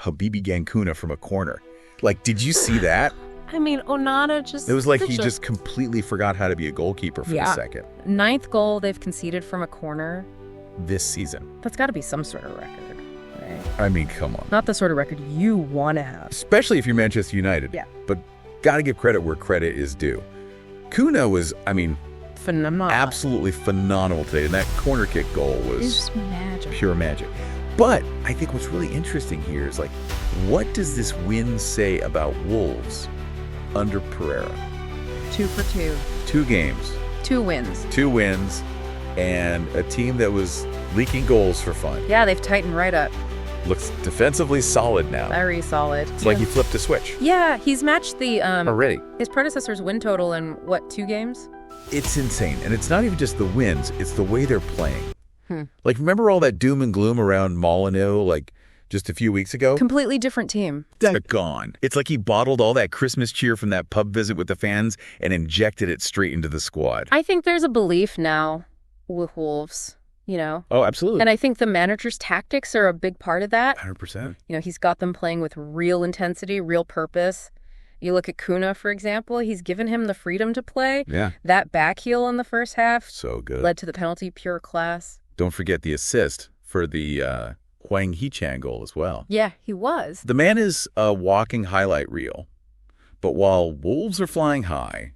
Habibi Cunha from a corner. Like, did you see that? I mean, Onana just... It was like he just completely forgot how to be a goalkeeper for a second. 9th goal they've conceded from a corner. This season. That's got to be some sort of record, right? I mean, come on. Not the sort of record you want to have. Especially if you're Manchester United. Yeah. But got to give credit where credit is due. Cunha was, I mean... phenomenal. Absolutely phenomenal today. And that corner kick goal was just magic. Pure magic. But I think what's really interesting here is, like, what does this win say about Wolves under Pereira? 2 for 2. 2 games. 2 wins. 2 wins. And a team that was leaking goals for fun. Yeah, they've tightened right up. Looks defensively solid now. Very solid. It's like he flipped a switch. Yeah, he's matched the... already. His predecessor's win total in, 2 games? It's insane. And it's not even just the wins, it's the way they're playing. Like, remember all that doom and gloom around Molineux, like, just a few weeks ago? Completely different team. They're gone. It's like he bottled all that Christmas cheer from that pub visit with the fans and injected it straight into the squad. I think there's a belief now with Wolves, you know? Oh, absolutely. And I think the manager's tactics are a big part of that. 100%. You know, he's got them playing with real intensity, real purpose. You look at Cunha, for example, he's given him the freedom to play. Yeah. That back heel in the first half. So good. Led to the penalty, pure class. Don't forget the assist for the Hwang Hee-chan goal as well. Yeah, he was. The man is a walking highlight reel. But while Wolves are flying high,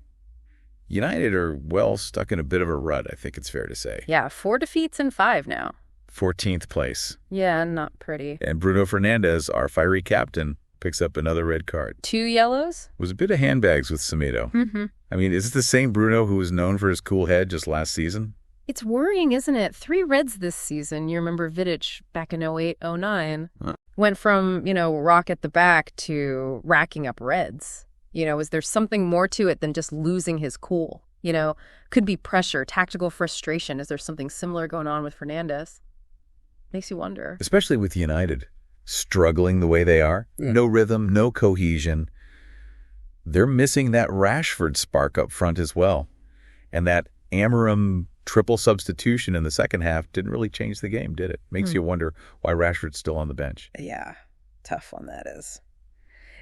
United are, well, stuck in a bit of a rut, I think it's fair to say. Yeah, 4 defeats in 5 now. 14th place. Yeah, not pretty. And Bruno Fernandes, our fiery captain, picks up another red card. 2 yellows? It was a bit of handbags with Semedo. Mm-hmm. I mean, is it the same Bruno who was known for his cool head just last season? It's worrying, isn't it? 3 reds this season. You remember Vidic back in 08, 09. Went from, rock at the back to racking up reds. Is there something more to it than just losing his cool? Could be pressure, tactical frustration. Is there something similar going on with Fernandes? Makes you wonder. Especially with United struggling the way they are. Yeah. No rhythm, no cohesion. They're missing that Rashford spark up front as well. And that Amorim triple substitution in the second half didn't really change the game, did it? Makes you wonder why Rashford's still on the bench. Yeah, tough one that is.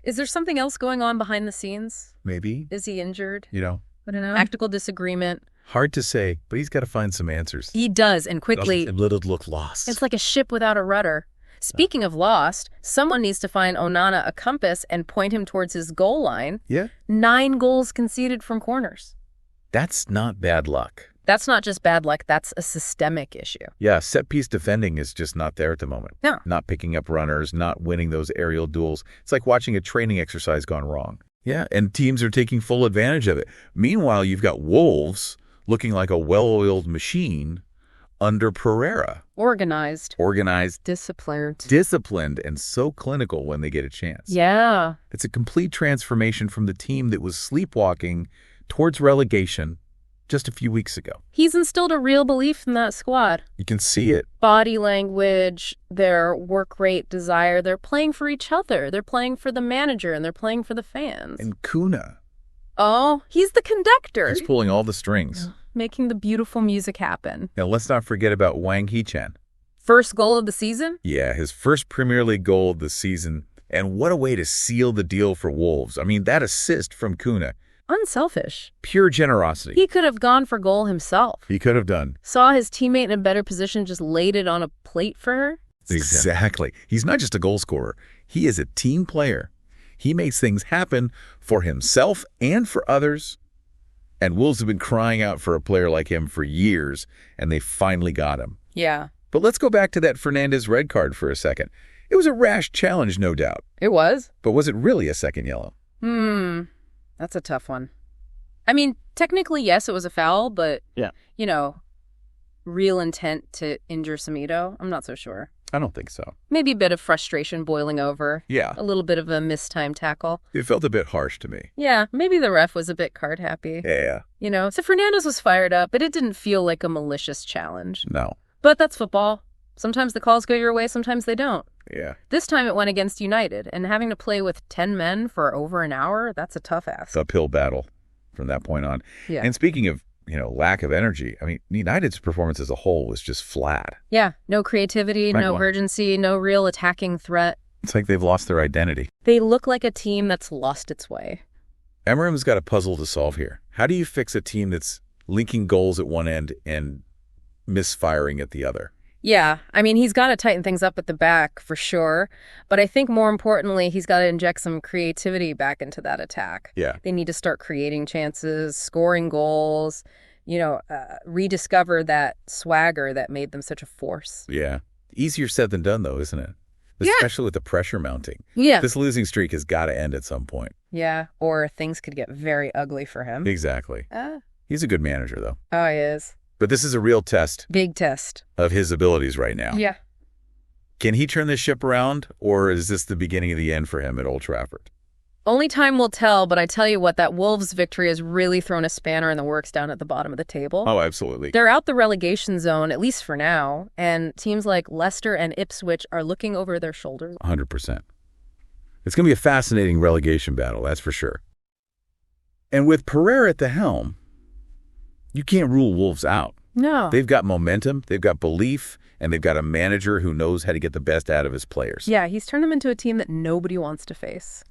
Is there something else going on behind the scenes? Maybe. Is he injured? I don't know. Tactical disagreement. Hard to say, but he's got to find some answers. He does, and quickly. Let it look lost. It's like a ship without a rudder. Speaking of lost, someone needs to find Onana a compass and point him towards his goal line. Yeah. 9 goals conceded from corners. That's not bad luck. That's not just bad luck, that's a systemic issue. Yeah, set-piece defending is just not there at the moment. No. Not picking up runners, not winning those aerial duels. It's like watching a training exercise gone wrong. Yeah, and teams are taking full advantage of it. Meanwhile, you've got Wolves looking like a well-oiled machine under Pereira. Organized. Disciplined, and so clinical when they get a chance. Yeah. It's a complete transformation from the team that was sleepwalking towards relegation just a few weeks ago. He's instilled a real belief in that squad. You can see it. Body language, their work rate desire. They're playing for each other. They're playing for the manager, and they're playing for the fans. And Cunha. Oh, he's the conductor. He's pulling all the strings. Making the beautiful music happen. Now, let's not forget about Hwang Hee-chan. First goal of the season? Yeah, his first Premier League goal of the season. And what a way to seal the deal for Wolves. I mean, that assist from Cunha. Unselfish. Pure generosity. He could have gone for goal himself. He could have done. Saw his teammate in a better position, just laid it on a plate for her. Exactly. He's not just a goal scorer. He is a team player. He makes things happen for himself and for others. And Wolves have been crying out for a player like him for years, and they finally got him. Yeah. But let's go back to that Fernandes red card for a second. It was a rash challenge, no doubt. It was. But was it really a second yellow? That's a tough one. I mean, technically, yes, it was a foul, but, real intent to injure Semedo, I'm not so sure. I don't think so. Maybe a bit of frustration boiling over. Yeah. A little bit of a mistimed tackle. It felt a bit harsh to me. Yeah, maybe the ref was a bit card happy. Yeah. So Fernandes was fired up, but it didn't feel like a malicious challenge. No. But that's football. Sometimes the calls go your way, sometimes they don't. Yeah. This time it went against United, and having to play with 10 men for over an hour, that's a tough ask. It's an uphill battle from that point on. Yeah. And speaking of, lack of energy, I mean, United's performance as a whole was just flat. Yeah. No creativity, no urgency, no real attacking threat. It's like they've lost their identity. They look like a team that's lost its way. Emeram's got a puzzle to solve here. How do you fix a team that's linking goals at one end and misfiring at the other? Yeah, I mean, he's got to tighten things up at the back for sure. But I think more importantly, he's got to inject some creativity back into that attack. Yeah. They need to start creating chances, scoring goals, rediscover that swagger that made them such a force. Yeah. Easier said than done, though, isn't it? Yeah. Especially with the pressure mounting. Yeah. This losing streak has got to end at some point. Yeah, or things could get very ugly for him. Exactly. He's a good manager, though. Oh, he is. But this is a real test. Big test. Of his abilities right now. Yeah. Can he turn this ship around, or is this the beginning of the end for him at Old Trafford? Only time will tell, but I tell you what, that Wolves victory has really thrown a spanner in the works down at the bottom of the table. Oh, absolutely. They're out the relegation zone, at least for now, and teams like Leicester and Ipswich are looking over their shoulders. 100%. It's going to be a fascinating relegation battle, that's for sure. And with Pereira at the helm, you can't rule Wolves out. No. They've got momentum, they've got belief, and they've got a manager who knows how to get the best out of his players. Yeah, he's turned them into a team that nobody wants to face.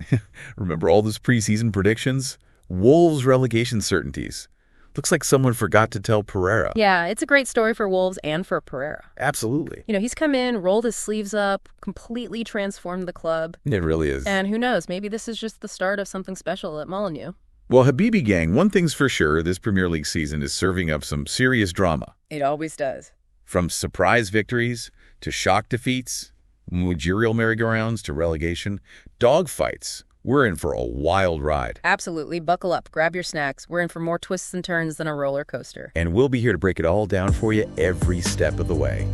Remember all those preseason predictions? Wolves relegation certainties. Looks like someone forgot to tell Pereira. Yeah, it's a great story for Wolves and for Pereira. Absolutely. He's come in, rolled his sleeves up, completely transformed the club. It really is. And who knows, maybe this is just the start of something special at Molineux. Well, Habibi gang, one thing's for sure, this Premier League season is serving up some serious drama. It always does. From surprise victories to shock defeats, managerial merry-go-rounds to relegation, dogfights. We're in for a wild ride. Absolutely. Buckle up. Grab your snacks. We're in for more twists and turns than a roller coaster. And we'll be here to break it all down for you every step of the way.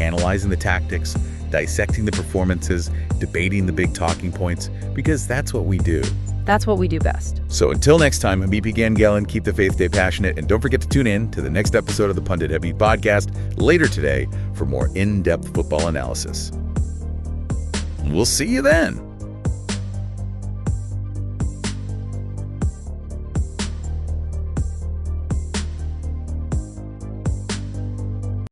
Analyzing the tactics, dissecting the performances, debating the big talking points, because that's what we do. That's what we do best. So until next time, Habibi Gangelin, keep the faith, stay passionate, and don't forget to tune in to the next episode of the Pundit Habibi Podcast later today for more in-depth football analysis. We'll see you then.